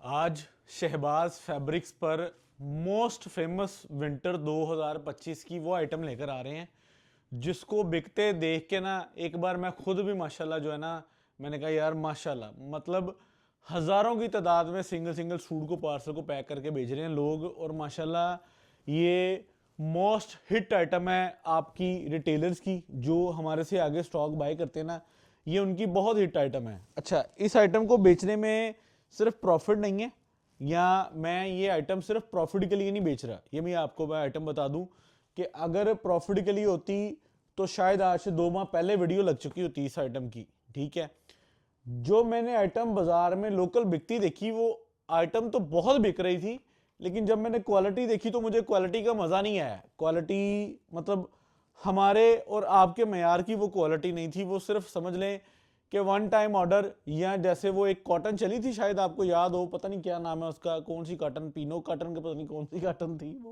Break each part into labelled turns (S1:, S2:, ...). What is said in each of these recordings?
S1: आज शहबाज फैब्रिक्स पर most famous winter 2025 की वो आइटम लेकर आ रहे हैं जिसको बिकते देख के ना एक बार मैं खुद भी माशाल्लाह जो है ना मैंने कहा यार माशाल्लाह मतलब हज़ारों की तादाद में सिंगल सिंगल सूट को पार्सल को पैक करके भेज रहे हैं लोग। और माशाल्लाह ये मोस्ट हिट आइटम है आपकी रिटेलर्स की जो हमारे से आगे स्टॉक बाय करते हैं ना, ये उनकी बहुत हिट आइटम है। अच्छा, इस आइटम को बेचने में सिर्फ प्रॉफिट नहीं है, या मैं ये आइटम सिर्फ प्रॉफिट के लिए नहीं बेच रहा। ये मैं आइटम बता दूं कि अगर प्रॉफिट के लिए होती तो शायद आज से 2 माह पहले वीडियो लग चुकी होती इस आइटम की। ठीक है, जो मैंने आइटम बाजार में लोकल बिकती देखी वो आइटम तो बहुत बिक रही थी, लेकिन जब मैंने क्वालिटी देखी तो मुझे क्वालिटी का मज़ा नहीं आया। क्वालिटी मतलब हमारे और आपके मयार की वो क्वालिटी नहीं थी। वो सिर्फ समझ लें कि वन टाइम ऑर्डर, या जैसे वो एक कॉटन चली थी, शायद आपको याद हो, पता नहीं क्या नाम है उसका, कौन सी कॉटन, पीनो कॉटन का पता नहीं कौन सी कॉटन थी वो,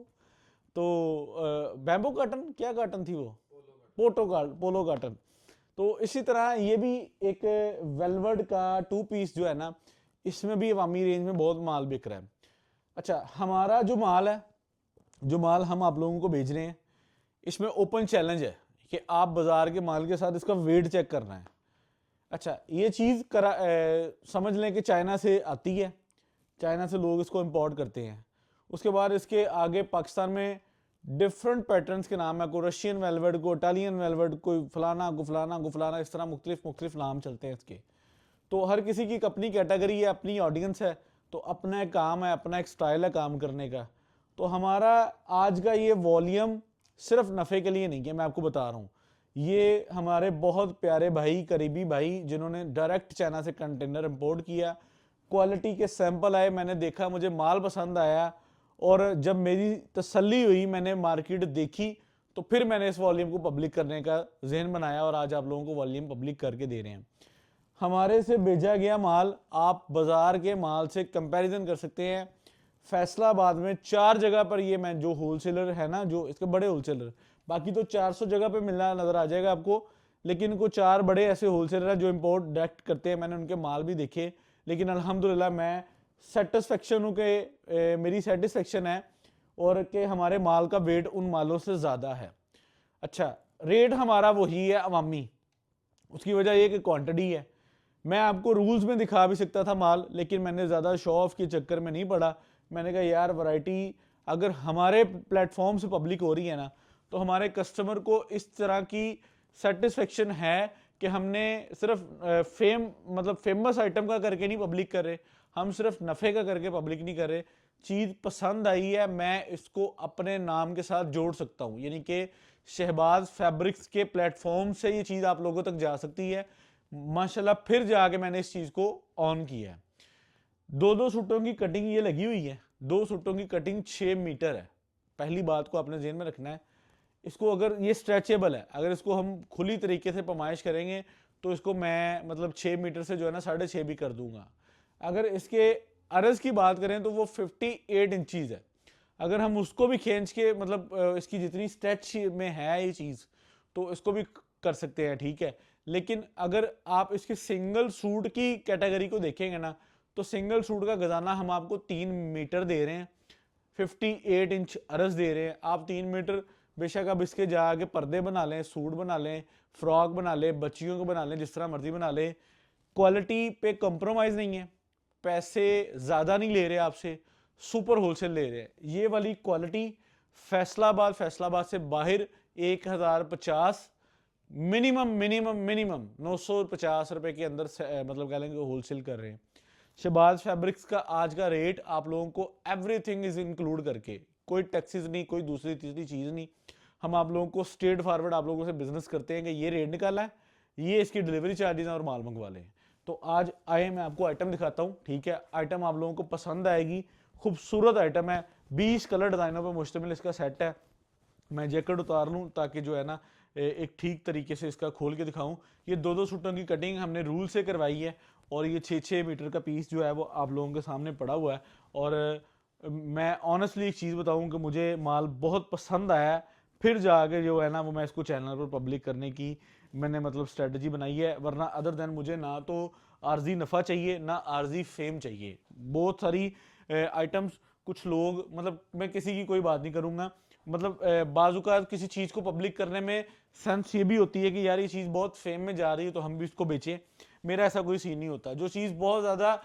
S1: तो बैम्बो कॉटन, क्या कॉटन थी वो, पोलो कॉटन। तो इसी तरह ये भी एक वेलवेट का 2 पीस जो है ना, इसमें भी अवामी रेंज में बहुत माल बिक रहा है। अच्छा, हमारा जो माल है, जो माल हम आप लोगों को भेज रहे हैं, इसमें ओपन चैलेंज है कि आप बाजार के माल के साथ इसका वेट चेक करना है। अच्छा, ये चीज़ समझ लें कि चाइना से आती है, चाइना से लोग इसको इंपोर्ट करते हैं। उसके बाद इसके आगे पाकिस्तान में डिफरेंट पैटर्न्स के नाम है, कोई रशियन वेलवेट, को इटालियन वेलवेट, कोई फलाना गुफलाना गुफलाना, इस तरह मुख्तलिफ मुख्तलिफ नाम चलते हैं इसके। तो हर किसी की अपनी कैटेगरी है, अपनी ऑडियंस है, तो अपना एक काम है, अपना एक स्टाइल है काम करने का। तो हमारा आज का ये वॉल्यूम सिर्फ नफ़े के लिए नहीं है, मैं आपको बता रहा हूँ। ये हमारे बहुत प्यारे भाई, करीबी भाई, जिन्होंने डायरेक्ट चाइना से कंटेनर इंपोर्ट किया, क्वालिटी के सैंपल आए, मैंने देखा, मुझे माल पसंद आया, और जब मेरी तसल्ली हुई, मैंने मार्केट देखी, तो फिर मैंने इस वॉल्यूम को पब्लिक करने का जहन बनाया और आज आप लोगों को वॉल्यूम पब्लिक करके दे रहे हैं। हमारे से भेजा गया माल आप बाजार के माल से कंपैरिजन कर सकते हैं। फैसलाबाद में 4 जगह पर ये मैं जो होलसेलर है ना, जो इसके बड़े होलसेलर, बाकी तो 400 जगह पे मिलना नजर आ जाएगा आपको, लेकिन को 4 बड़े ऐसे होलसेलर हैं जो इंपोर्ट डायरेक्ट करते हैं। मैंने उनके माल भी देखे, लेकिन अल्हम्दुलिल्लाह मैं सेटिस्फेक्शन हूँ कि मेरी सेटिस्फेक्शन है और कि हमारे माल का वेट उन मालों से ज़्यादा है। अच्छा, रेट हमारा वही है अवामी, उसकी वजह यह कि क्वांटिटी है। मैं आपको रूल्स में दिखा भी सकता था माल, लेकिन मैंने ज़्यादा शो ऑफ के चक्कर में नहीं पड़ा। मैंने कहा यार वैरायटी अगर हमारे प्लेटफॉर्म से पब्लिक हो रही है ना, तो हमारे कस्टमर को इस तरह की सेटिस्फेक्शन है कि हमने सिर्फ फेमस आइटम का करके नहीं पब्लिक कर रहे, हम सिर्फ नफ़े का करके पब्लिक नहीं कर रहे। चीज़ पसंद आई है, मैं इसको अपने नाम के साथ जोड़ सकता हूँ, यानी कि शहबाज फैब्रिक्स के प्लेटफॉर्म से ये चीज़ आप लोगों तक जा सकती है। माशाल्लाह फिर जाके मैंने इस चीज़ को ऑन किया है। 2-2 सूटों की कटिंग ये लगी हुई है, 2 सूटों की कटिंग 6 मीटर है। पहली बात को आपने जेहन में रखना है। इसको अगर ये स्ट्रेचेबल है, अगर इसको हम खुली तरीके से पमाइश करेंगे तो इसको मैं मतलब 6 मीटर से जो है ना 6.5 भी कर दूंगा। अगर इसके अरज की बात करें तो वो 58 इंचीज़ है। अगर हम उसको भी खींच के मतलब इसकी जितनी स्ट्रेच में है ये चीज़, तो इसको भी कर सकते हैं, ठीक है। लेकिन अगर आप इसके सिंगल सूट की कैटेगरी को देखेंगे ना, तो सिंगल सूट का गजाना हम आपको 3 मीटर दे रहे हैं, 58 इंच अरज दे रहे हैं। आप 3 मीटर बेशक आप इसके जाके पर्दे बना लें, सूट बना लें, फ्रॉक बना लें, बच्चियों को बना लें, जिस तरह मर्जी बना लें, क्वालिटी पे कंप्रोमाइज़ नहीं है, पैसे ज़्यादा नहीं ले रहे आपसे, सुपर होलसेल ले रहे हैं। ये वाली क्वालिटी फैसलाबाद से बाहर 1050 मिनिमम मिनिमम मिनिमम 950 रुपए के अंदर मतलब कह लेंगे होलसेल कर रहे हैं। शहबाज फैब्रिक्स का आज का रेट आप लोगों को एवरीथिंग इज इंक्लूड करके, कोई टैक्सेस नहीं, कोई दूसरी तीसरी चीज़ नहीं, हम आप लोगों को स्ट्रेट फॉरवर्ड आप लोगों से बिजनेस करते हैं कि ये रेट निकाला है, ये इसकी डिलीवरी चार्जेस और माल मंगवा लें। तो आज आए मैं आपको आइटम दिखाता हूँ, ठीक है। आइटम आप लोगों को पसंद आएगी, खूबसूरत आइटम है, 20 कलर डिज़ाइनों पर मुश्तमिल इसका सेट है। मैं जैकेट उतार लूँ ताकि जो है ना एक ठीक तरीके से इसका खोल के दिखाऊं। ये 2-2 सूटों की कटिंग हमने रूल से करवाई है, और ये 6-6 मीटर का पीस जो है वो आप लोगों के सामने पड़ा हुआ है। और मैं ऑनेस्टली एक चीज़ बताऊं कि मुझे माल बहुत पसंद आया है। फिर जाके जो है ना वो मैं इसको चैनल पर पब्लिक करने की मैंने मतलब स्ट्रेटजी बनाई है, वरना अदर देन मुझे ना तो आर्जी नफ़ा चाहिए ना आर्जी फेम चाहिए। बहुत सारी आइटम्स, कुछ लोग, मतलब मैं किसी की कोई बात नहीं करूँगा, मतलब बाज़-औक़ात किसी चीज़ को पब्लिक करने में सेंस ये भी होती है कि यार ये चीज़ बहुत फेम में जा रही है तो हम भी इसको बेचें। मेरा ऐसा कोई सीन नहीं होता। जो चीज़ बहुत ज़्यादा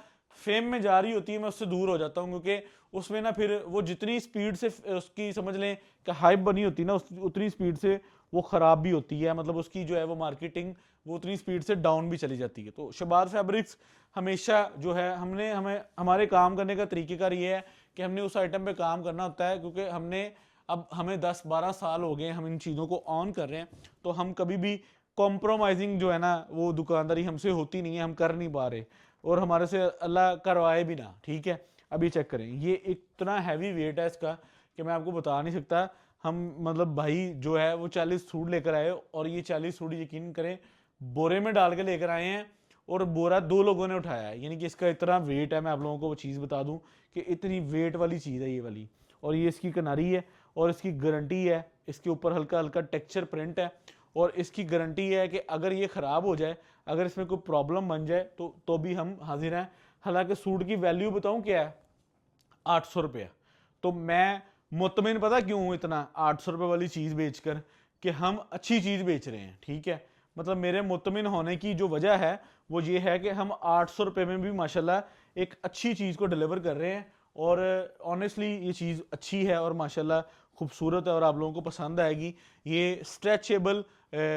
S1: फेम में जा रही होती है मैं उससे दूर हो जाता हूँ, क्योंकि उसमें ना फिर वो जितनी स्पीड से उसकी समझ लें कि हाइप बनी होती है ना, उतनी स्पीड से वो ख़राब भी होती है, मतलब उसकी जो है वो मार्केटिंग वो उतनी स्पीड से डाउन भी चली जाती है। तो शबाज़ फैब्रिक्स हमेशा जो है हमें हमारे काम करने का तरीक़ेकार ये है कि हमने उस आइटम पे काम करना होता है, क्योंकि अब हमें 10-12 साल हो गए हम इन चीज़ों को ऑन कर रहे हैं, तो हम कभी भी कॉम्प्रोमाइजिंग जो है ना वो दुकानदारी हमसे होती नहीं है, हम कर नहीं पा रहे, और हमारे से अल्लाह करवाए भी ना। ठीक है, अभी चेक करें, ये इतना हैवी वेट है इसका कि मैं आपको बता नहीं सकता। हम मतलब भाई जो है वो 40 सूट लेकर आए, और ये 40 सूट यकीन करें बोरे में डाल के लेकर आए हैं, और बोरा 2 लोगों ने उठाया है। यानी कि इसका इतना वेट है, मैं आप लोगों को वो चीज़ बता दूं कि इतनी वेट वाली चीज़ है ये वाली, और ये इसकी किनारी है, और इसकी गारंटी है, इसके ऊपर हल्का हल्का टेक्सचर प्रिंट है, और इसकी गारंटी है कि अगर ये ख़राब हो जाए, अगर इसमें कोई प्रॉब्लम बन जाए तो भी हम हाजिर हैं। हालांकि सूट की वैल्यू बताऊं क्या है, 800 रुपया। तो मैं मुतमिन पता क्यों हूं इतना 800 रुपये वाली चीज़ बेचकर, कि हम अच्छी चीज़ बेच रहे हैं। ठीक है, मतलब मेरे मुतमिन होने की जो वजह है वो ये है कि हम 800 रुपये में भी माशाल्लाह एक अच्छी चीज़ को डिलीवर कर रहे हैं, और ऑनेस्टली ये चीज़ अच्छी है और माशाल्लाह खूबसूरत है, और आप लोगों को पसंद आएगी। ये स्ट्रेचेबल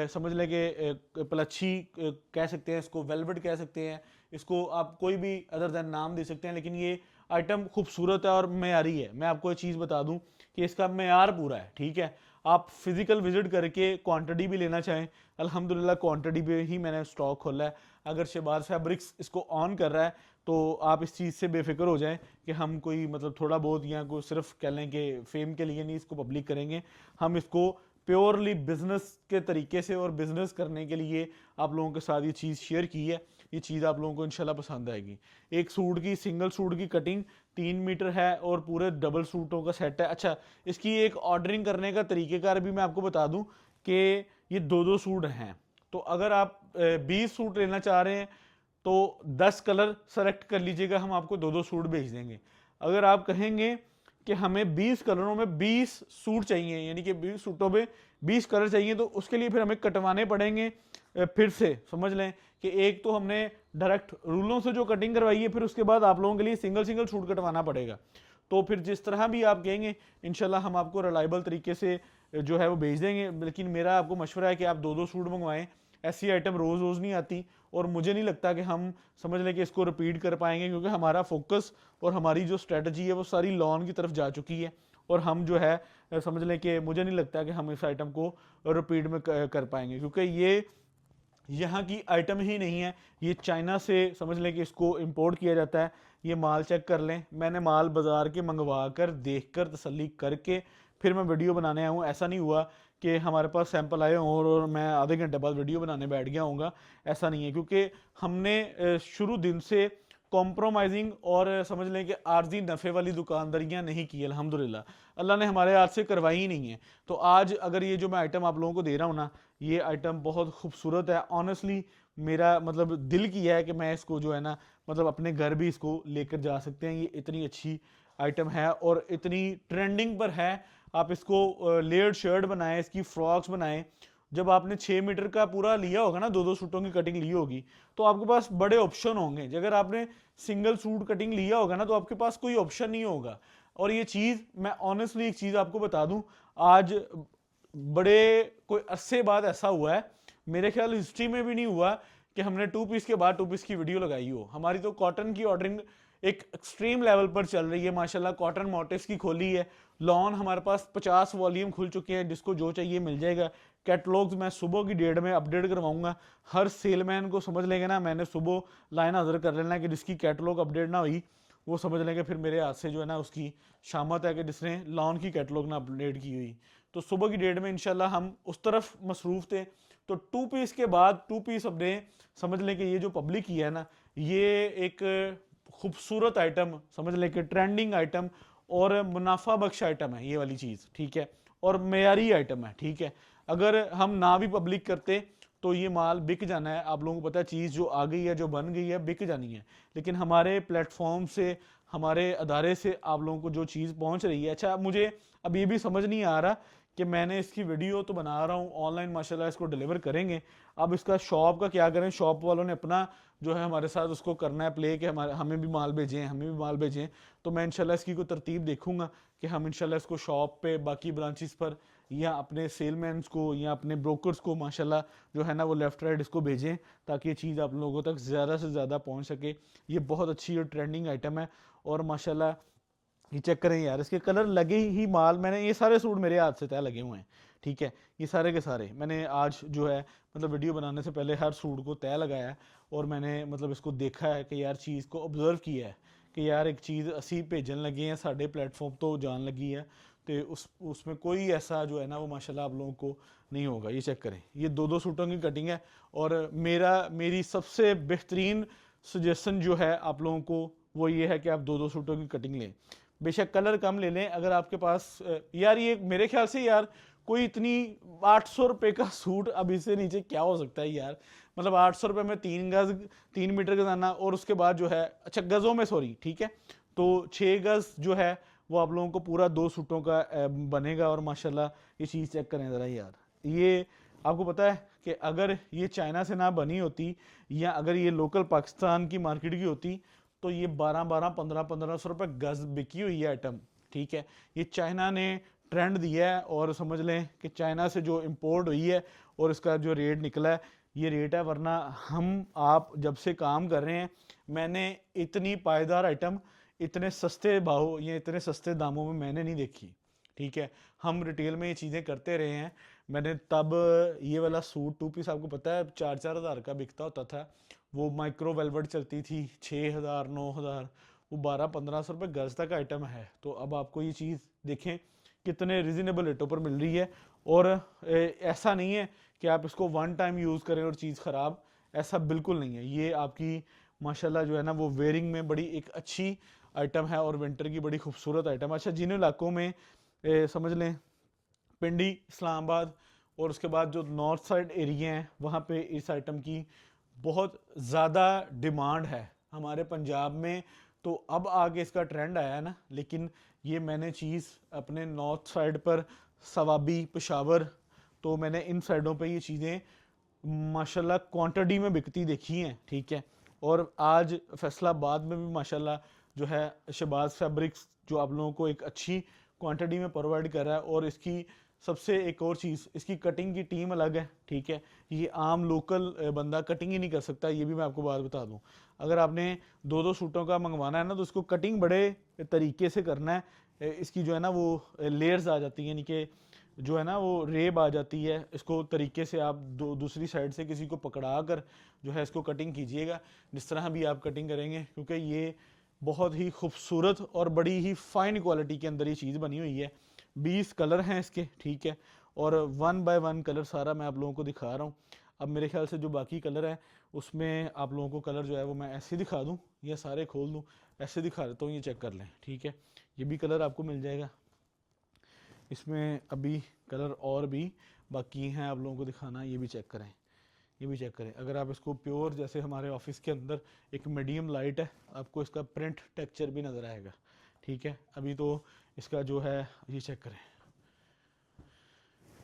S1: समझ लें कि पलच्छी कह सकते हैं इसको, वेलवेट कह सकते हैं इसको, आप कोई भी अदर दैन नाम दे सकते हैं, लेकिन ये आइटम खूबसूरत है और मयारी है। मैं आपको ये चीज़ बता दूं कि इसका मयार पूरा है। ठीक है, आप फिजिकल विजिट करके क्वांटिटी भी लेना चाहें, अल्हम्दुलिल्लाह क्वांटिटी पे ही मैंने स्टॉक खोला है। अगर शहबाज फैब्रिक्स इसको ऑन कर रहा है तो आप इस चीज़ से बेफिक्र हो जाएं कि हम कोई मतलब थोड़ा बहुत या कोई सिर्फ कह लें कि फेम के लिए नहीं इसको पब्लिक करेंगे, हम इसको प्योरली बिजनेस के तरीके से और बिजनेस करने के लिए आप लोगों के साथ ये चीज़ शेयर की है। ये चीज़ आप लोगों को इंशाल्लाह पसंद आएगी। एक सूट की, सिंगल सूट की कटिंग 3 मीटर है, और पूरे डबल सूटों का सेट है। अच्छा, इसकी एक ऑर्डरिंग करने का तरीक़ेकार भी मैं आपको बता दूं कि ये 2-2 सूट हैं। तो अगर आप 20 सूट लेना चाह रहे हैं तो 10 कलर सेलेक्ट कर लीजिएगा, हम आपको 2-2 सूट भेज देंगे। अगर आप कहेंगे कि हमें 20 कलरों में 20 सूट चाहिए, यानी कि 20 सूटों में 20 कलर चाहिए, तो उसके लिए फिर हमें कटवाने पड़ेंगे फिर से। समझ लें कि एक तो हमने डायरेक्ट रूलों से जो कटिंग करवाई है, फिर उसके बाद आप लोगों के लिए सिंगल सिंगल सूट कटवाना पड़ेगा। तो फिर जिस तरह भी आप कहेंगे इंशाल्लाह हम आपको रिलायबल तरीके से जो है वो भेज देंगे। लेकिन मेरा आपको मशवरा है कि आप 2-2 सूट मंगवाएं, ऐसी आइटम रोज़ रोज़ नहीं आती, और मुझे नहीं लगता कि हम समझ लें कि इसको रिपीट कर पाएंगे, क्योंकि हमारा फोकस और हमारी जो स्ट्रेटजी है वो सारी लॉन की तरफ जा चुकी है, और हम जो है समझ लें कि मुझे नहीं लगता कि हम इस आइटम को रिपीट में कर पाएंगे, क्योंकि ये यहाँ की आइटम ही नहीं है, ये चाइना से समझ लें कि इसको इंपोर्ट किया जाता है। ये माल चेक कर लें, मैंने माल बाज़ार के मंगवा कर देख कर तसल्ली करके फिर मैं वीडियो बनाने आया हूँ। ऐसा नहीं हुआ कि हमारे पास सैंपल आए हों और मैं आधे घंटे बाद वीडियो बनाने बैठ गया हूँगा, ऐसा नहीं है, क्योंकि हमने शुरू दिन से कॉम्प्रोमाइजिंग और समझ लें कि आर्जी नफ़े वाली दुकानदारियाँ नहीं की। अल्हम्दुलिल्लाह अल्लाह ने हमारे हाथ से करवाई ही नहीं है। तो आज अगर ये जो मैं आइटम आप लोगों को दे रहा हूँ ना, ये आइटम बहुत खूबसूरत है। ऑनेस्टली मेरा मतलब दिल किया है कि मैं इसको जो है ना मतलब अपने घर भी इसको लेकर जा सकते हैं। ये इतनी अच्छी आइटम है और इतनी ट्रेंडिंग पर है। आप इसको लेयर्ड शर्ट बनाएं, इसकी फ्रॉक्स बनाएं। जब आपने 6 मीटर का पूरा लिया होगा ना, 2-2 सूटों की कटिंग ली होगी, तो आपके पास बड़े ऑप्शन होंगे। अगर आपने सिंगल सूट कटिंग लिया होगा ना, तो आपके पास कोई ऑप्शन नहीं होगा। और ये चीज़ मैं ऑनेस्टली एक चीज़ आपको बता दूं, आज बड़े कोई अरसे बाद ऐसा हुआ है, मेरे ख्याल हिस्ट्री में भी नहीं हुआ कि हमने 2 पीस के बाद 2 पीस की वीडियो लगाई हो। हमारी तो कॉटन की ऑर्डरिंग एक एक्सट्रीम लेवल पर चल रही है माशाल्लाह। कॉटन मोटिव्स की खोली है लॉन, हमारे पास 50 वॉल्यूम खुल चुके हैं, जिसको जो चाहिए मिल जाएगा। कैटलॉग्स मैं सुबह की डेट में अपडेट करवाऊंगा। हर सेलमैन को समझ लेंगे ना, मैंने सुबह लाइन हाजिर कर लेना है कि जिसकी कैटलॉग अपडेट ना हुई वो समझ लेंगे फिर मेरे हाथ से जो है ना उसकी शामत है कि जिसने लॉन की कैटलॉग ना अपडेट की हुई। तो सुबह की डेट में इंशाल्लाह हम उस तरफ मसरूफ़ थे। तो 2 पीस के बाद 2 पीस अपने समझ लें कि ये जो पब्लिक की है ना, ये एक खूबसूरत आइटम समझ लें कि ट्रेंडिंग आइटम और मुनाफा बख्श आइटम है ये वाली चीज़। ठीक है, और मेयारी आइटम है। ठीक है, अगर हम ना भी पब्लिक करते तो ये माल बिक जाना है। आप लोगों को पता है चीज़ जो आ गई है, जो बन गई है, बिक जानी है। लेकिन हमारे प्लेटफॉर्म से, हमारे अदारे से आप लोगों को जो चीज़ पहुंच रही है, अच्छा मुझे अब ये भी समझ नहीं आ रहा कि मैंने इसकी वीडियो तो बना रहा हूँ, ऑनलाइन माशाल्लाह इसको डिलीवर करेंगे, अब इसका शॉप का क्या करें। शॉप वालों ने अपना जो है हमारे साथ उसको करना है प्ले, कि हमारे हमें भी माल भेजें, हमें भी माल भेजें। तो मैं इंशाल्लाह इसकी कोई तरतीब देखूंगा कि हम इंशाल्लाह इसको शॉप पे, बाकी ब्रांचेस पर, या अपने सेलमैन्स को या अपने ब्रोकर्स को माशाल्लाह जो है ना वो लेफ़्ट राइट इसको भेजें, ताकि ये चीज़ आप लोगों तक ज़्यादा से ज़्यादा पहुंच सके। ये बहुत अच्छी और ट्रेंडिंग आइटम है। और माशाल्लाह ये चेक करें यार, इसके कलर लगे ही माल, मैंने ये सारे सूट मेरे हाथ से तय लगे हुए हैं, ठीक है। ये सारे के सारे मैंने आज जो है मतलब वीडियो बनाने से पहले हर सूट को तय लगाया है, और मैंने मतलब इसको देखा है कि यार चीज़ को ऑब्जर्व किया है कि यार एक चीज़ असी भेजन लगे हैं, साढ़े प्लेटफॉर्म तो जान लगी है, तो उसमें कोई ऐसा जो है ना वो माशाल्लाह आप लोगों को नहीं होगा। ये चेक करें, ये दो दो सूटों की कटिंग है। और मेरी सबसे बेहतरीन सजेशन जो है आप लोगों को वो ये है कि आप दो दो सूटों की कटिंग लें। बेशक कलर कम ले लें अगर आपके पास, यार ये मेरे ख्याल से यार कोई इतनी 800 रुपये का सूट अब इससे नीचे क्या हो सकता है यार। मतलब 800 रुपये में 3 मीटर गजाना, और उसके बाद जो है, अच्छा गज़ों में सॉरी, ठीक है, तो 6 गज़ जो है वो आप लोगों को पूरा 2 सूटों का बनेगा। और माशाल्लाह ये चीज़ चेक करें ज़रा यार, ये आपको पता है कि अगर ये चाइना से ना बनी होती, या अगर ये लोकल पाकिस्तान की मार्केट की होती, तो ये 12-15 रुपए गज बिकी हुई है आइटम, ठीक है। ये चाइना ने ट्रेंड दिया है, और समझ लें कि चाइना से जो इंपोर्ट हुई है और इसका जो रेट निकला है ये रेट है। वरना हम आप जब से काम कर रहे हैं, मैंने इतनी पायदार आइटम इतने सस्ते भाव या इतने सस्ते दामों में मैंने नहीं देखी, ठीक है। हम रिटेल में ये चीज़ें करते रहे हैं। मैंने तब ये वाला सूट 2 पीस आपको पता है 4-4 हज़ार का बिकता होता था। वो माइक्रो वेलवेट चलती थी 6,000 9,000, वो 12-1500 रुपये गज तक आइटम है। तो अब आपको ये चीज़ देखें कितने रिजनेबल रेटों पर मिल रही है। और ऐसा नहीं है कि आप इसको वन टाइम यूज़ करें और चीज़ ख़राब, ऐसा बिल्कुल नहीं है। ये आपकी माशाल्लाह जो है ना वो वेयरिंग में बड़ी एक अच्छी आइटम है, और विंटर की बड़ी खूबसूरत आइटम। अच्छा, जिन इलाकों में समझ लें पिंडी, इस्लामाबाद, और उसके बाद जो नॉर्थ साइड एरिया हैं, वहाँ पे इस आइटम की बहुत ज़्यादा डिमांड है। हमारे पंजाब में तो अब आगे इसका ट्रेंड आया है ना, लेकिन ये मैंने चीज़ अपने नॉर्थ साइड पर, सवाबी, पेशावर, तो मैंने इन साइडों पे ये चीज़ें माशाल्लाह क्वांटिटी में बिकती देखी हैं, ठीक है। और आज फैसलाबाद में भी माशाल्लाह जो है शहबाज फैब्रिक्स जो आप लोगों को एक अच्छी क्वांटिटी में प्रोवाइड कर रहा है। और इसकी सबसे एक और चीज़, इसकी कटिंग की टीम अलग है, ठीक है। ये आम लोकल बंदा कटिंग ही नहीं कर सकता, ये भी मैं आपको बात बता दूं। अगर आपने दो दो सूटों का मंगवाना है ना, तो इसको कटिंग बड़े तरीके से करना है। इसकी जो है ना वो लेयर्स आ जाती हैं, यानी कि जो है ना वो रेब आ जाती है। इसको तरीके से आप दूसरी साइड से किसी को पकड़ा कर जो है इसको कटिंग कीजिएगा, जिस तरह भी आप कटिंग करेंगे, क्योंकि ये बहुत ही खूबसूरत और बड़ी ही फाइन क्वालिटी के अंदर ये चीज़ बनी हुई है। 20 कलर हैं इसके, ठीक है। और 1 बाय 1 कलर सारा मैं आप लोगों को दिखा रहा हूँ। अब मेरे ख्याल से जो बाकी कलर है उसमें आप लोगों को कलर जो है वो मैं ऐसे दिखा दूँ या सारे खोल दूँ, ऐसे दिखा देता हूँ, ये चेक कर लें, ठीक है। ये भी कलर आपको मिल जाएगा, इसमें अभी कलर और भी बाकी हैं आप लोगों को दिखाना। ये भी चेक करें, ये भी चेक करें। अगर आप इसको प्योर, जैसे हमारे ऑफिस के अंदर एक मीडियम लाइट है, आपको इसका प्रिंट टेक्सचर भी नज़र आएगा, ठीक है। अभी तो इसका जो है ये चेक करें,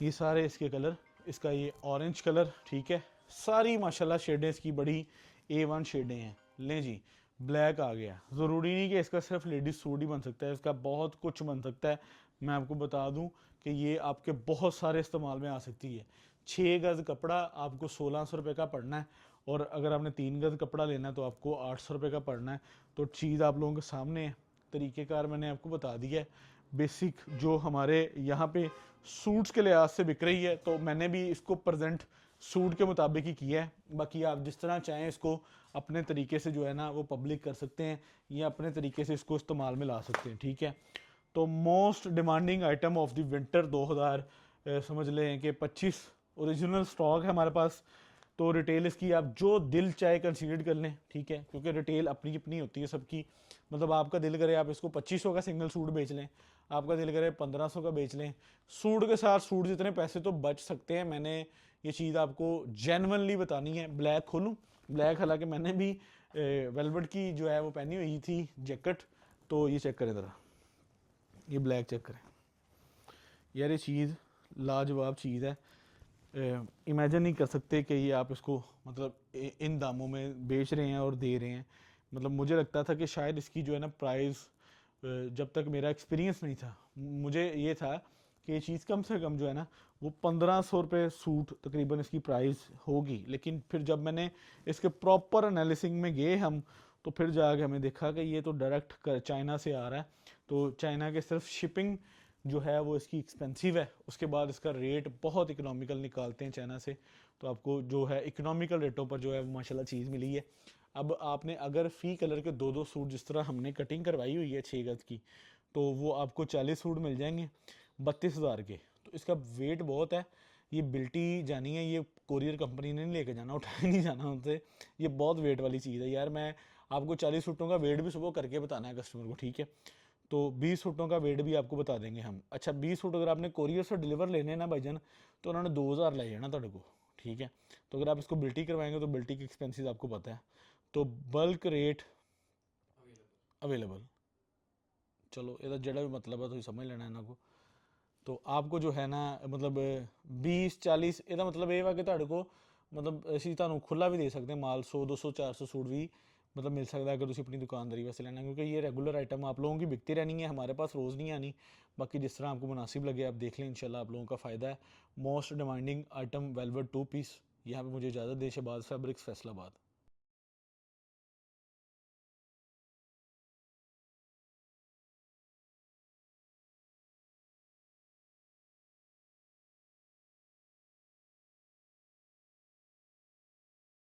S1: ये सारे इसके कलर, इसका ये ऑरेंज कलर, ठीक है। सारी माशाल्लाह शेडें इसकी बड़ी A1 शेडें हैं। लें जी, ब्लैक आ गया। ज़रूरी नहीं कि इसका सिर्फ लेडीज सूट ही बन सकता है, इसका बहुत कुछ बन सकता है। मैं आपको बता दूं कि ये आपके बहुत सारे इस्तेमाल में आ सकती है। 6 गज़ कपड़ा आपको 1600 रुपये का पड़ना है, और अगर आपने 3 गज़ कपड़ा लेना है तो आपको 800 रुपये का पड़ना है। तो चीज़ आप लोगों के सामने है, तरीक़ेकार मैंने आपको बता दिया है। बेसिक जो हमारे यहाँ पे सूट्स के लिहाज से बिक रही है, तो मैंने भी इसको प्रेजेंट सूट के मुताबिक ही किया है। बाकी आप जिस तरह चाहें इसको अपने तरीके से जो है ना वो पब्लिक कर सकते हैं, या अपने तरीके से इसको इस्तेमाल में ला सकते हैं, ठीक है। तो most demanding item of the winter 2000 समझ लें कि 25 ओरिजिनल स्टॉक है हमारे पास। तो रिटेल इसकी आप जो दिल चाहे कंसीडर कर लें, ठीक है, क्योंकि रिटेल अपनी अपनी होती है सबकी। मतलब आपका दिल करे आप इसको 2500 का सिंगल सूट बेच लें, आपका दिल करे 1500 का बेच लें, सूट के साथ सूट जितने पैसे तो बच सकते हैं। मैंने ये चीज़ आपको जेन्युइनली बतानी है। ब्लैक खोलूँ? ब्लैक, हालांकि मैंने भी वेलवेट की जो है वो पहनी हुई थी जैकेट। तो ये चेक करें ज़रा, ये ब्लैक चेक करें यार, ये चीज़ लाजवाब चीज़ है। इमेजिन नहीं कर सकते कि ये आप इसको मतलब इन दामों में बेच रहे हैं और दे रहे हैं। मतलब मुझे लगता था कि शायद इसकी जो है ना प्राइस, जब तक मेरा एक्सपीरियंस नहीं था, मुझे ये था कि ये चीज़ कम से कम जो है ना वो 1500 रुपये सूट तकरीबन इसकी प्राइस होगी। लेकिन फिर जब मैंने इसके प्रॉपर एनालिसिंग में गए हम, तो फिर जाके हमें देखा कि ये तो डायरेक्ट चाइना से आ रहा है। तो चाइना के सिर्फ शिपिंग जो है वो इसकी एक्सपेंसिव है, उसके बाद इसका रेट बहुत इकोनॉमिकल निकालते हैं चाइना से। तो आपको जो है इकोनॉमिकल रेटों पर जो है माशाल्लाह चीज़ मिली है। अब आपने अगर फ़ी कलर के 2-2 सूट जिस तरह हमने कटिंग करवाई हुई है 6 गज की, तो वो आपको 40 सूट मिल जाएंगे 32,000 के। तो इसका वेट बहुत है, ये बिल्टी जानी है, ये कोरियर कंपनी ने नहीं लेके जाना, उठाए नहीं जाना उनसे। ये बहुत वेट वाली चीज़ है यार। मैं आपको 40 सूटों का वेट भी सुबह करके बताना है कस्टमर को, ठीक है? तो 20 सूटों का वेट भी आपको बता देंगे हम। अच्छा, 20 सूट अगर आपने कोरियर से डिलीवर लेने हैं ना भाईजान, तो उन्होंने 2000 ले जाना तेरे को, ठीक है? तो अगर आप इसको बिल्टी करवाएंगे तो बिल्टी की एक्सपेंसेस आपको पता है। तो बल्क रेट अवेलेबल, चलो ਇਹਦਾ ਜਿਹੜਾ ਵੀ ਮਤਲਬ ਹੈ ਤੁਸੀਂ ਸਮਝ ਲੈਣਾ ਇਹਨਾਂ ਕੋ। तो आपको जो है ना मतलब 20-40, ਇਹਦਾ ਮਤਲਬ ਇਹ ਵਾ ਕਿ ਤੁਹਾਡੇ ਕੋ मतलब ਅਸੀਂ ਤੁਹਾਨੂੰ खुला भी दे सकते हैं माल, 100-200-400 सूट भी मतलब मिल सकता है अगर तुम अपनी दुकानदारी वास्ते लेना, क्योंकि ये रेगुलर आइटम आप लोगों की बिकती रहनी है, हमारे पास रोज़ नहीं आनी। बाकी जिस तरह आपको मुनासिब लगे आप देख लें, इंशाल्लाह आप लोगों का फ़ायदा है। Most demanding item velvet 2 piece. यहाँ पे मुझे इजाज़त दे, शहबाज फैब्रिक्स, फैसलाबाद।